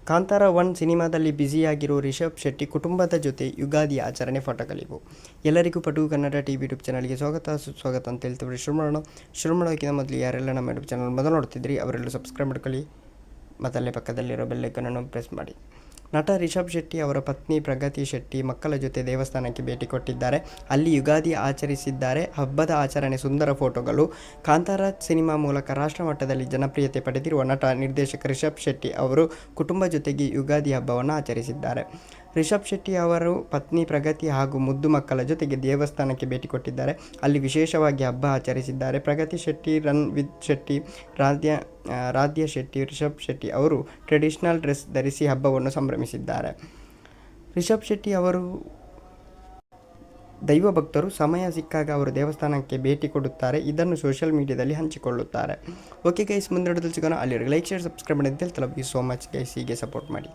ಕಾಂತಾರ 1 ಸಿನಿಮಾದಲ್ಲಿ ಬ್ಯುಸಿಯಾಗಿರೋ ರಿಷಬ್ ಶೆಟ್ಟಿ ಕುಟುಂಬದ ಜೊತೆ ಯುಗಾದಿ ಆಚರಣೆ ಫೋಟೋಗಳಿವು. ಎಲ್ಲರಿಗೂ ಪಟು ಕನ್ನಡ ಟಿವಿ ಯೂಟ್ಯೂಬ್ ಚಾನಲ್ಗೆ ಸುಸ್ವಾಗತ ಅಂತ ಹೇಳ್ತೀವಿ. ಶುರು ಮಾಡೋಕ್ಕಿಂತ ಮೊದಲು ಯಾರೆಲ್ಲ ನಮ್ಮ ಯೂಟ್ಯೂಬ್ ಚಾನಲ್ ಮೊದಲು ನೋಡ್ತಿದ್ರಿ ಅವರೆಲ್ಲರೂ ಸಬ್ಸ್ಕ್ರೈಬ್ ಮಾಡ್ಕೊಳ್ಳಿ, ಮೊದಲೇ ಪಕ್ಕದಲ್ಲಿರೋ ಬೆಲ್ಲೈಕನನ್ನು ಪ್ರೆಸ್ ಮಾಡಿ. ನಟ ರಿಷಬ್ ಶೆಟ್ಟಿ ಅವರ ಪತ್ನಿ ಪ್ರಗತಿ ಶೆಟ್ಟಿ ಮಕ್ಕಳ ಜೊತೆ ದೇವಸ್ಥಾನಕ್ಕೆ ಭೇಟಿ ಕೊಟ್ಟಿದ್ದಾರೆ. ಅಲ್ಲಿ ಯುಗಾದಿ ಆಚರಿಸಿದ್ದಾರೆ. ಹಬ್ಬದ ಆಚರಣೆ ಸುಂದರ ಫೋಟೋಗಳು. ಕಾಂತಾರ ಸಿನಿಮಾ ಮೂಲಕ ರಾಷ್ಟ್ರಮಟ್ಟದಲ್ಲಿ ಜನಪ್ರಿಯತೆ ಪಡೆದಿರುವ ನಟ ನಿರ್ದೇಶಕ ರಿಷಬ್ ಶೆಟ್ಟಿ ಅವರು ಕುಟುಂಬ ಜೊತೆಗೆ ಯುಗಾದಿ ಹಬ್ಬವನ್ನು ಆಚರಿಸಿದ್ದಾರೆ. ರಿಷಬ್ ಶೆಟ್ಟಿ ಅವರು ಪತ್ನಿ ಪ್ರಗತಿ ಹಾಗೂ ಮುದ್ದು ಮಕ್ಕಳ ಜೊತೆಗೆ ದೇವಸ್ಥಾನಕ್ಕೆ ಭೇಟಿ ಕೊಟ್ಟಿದ್ದಾರೆ. ಅಲ್ಲಿ ವಿಶೇಷವಾಗಿ ಹಬ್ಬ ಆಚರಿಸಿದ್ದಾರೆ. ಪ್ರಗತಿ ಶೆಟ್ಟಿ, ರಣವಿತ್ ಶೆಟ್ಟಿ, ರಾಧ್ಯ ಶೆಟ್ಟಿ, ರಿಷಬ್ ಶೆಟ್ಟಿ ಅವರು ಟ್ರೆಡಿಷನಲ್ ಡ್ರೆಸ್ ಧರಿಸಿ ಹಬ್ಬವನ್ನು ಸಂಭ್ರಮಿಸಿದ್ದಾರೆ. ರಿಷಬ್ ಶೆಟ್ಟಿ ಅವರು ದೈವ ಭಕ್ತರು. ಸಮಯ ಸಿಕ್ಕಾಗ ಅವರು ದೇವಸ್ಥಾನಕ್ಕೆ ಭೇಟಿ ಕೊಡುತ್ತಾರೆ. ಇದನ್ನು ಸೋಷಿಯಲ್ ಮೀಡಿಯಾದಲ್ಲಿ ಹಂಚಿಕೊಳ್ಳುತ್ತಾರೆ. ಓಕೆ ಗೈಸ್, ಮುಂದೆ ಸಿಗೋಣ. ಅಲ್ಲಿವರೆಗೆ ಲೈಕ್, ಶೇರ್, ಸಬ್ಸ್ಕ್ರೈಬ್ ಮಾಡಿ ಅಂತ ಹೇಳ್ತಾ love you so much guys. ಹೀಗೆ ಸಪೋರ್ಟ್ ಮಾಡಿ.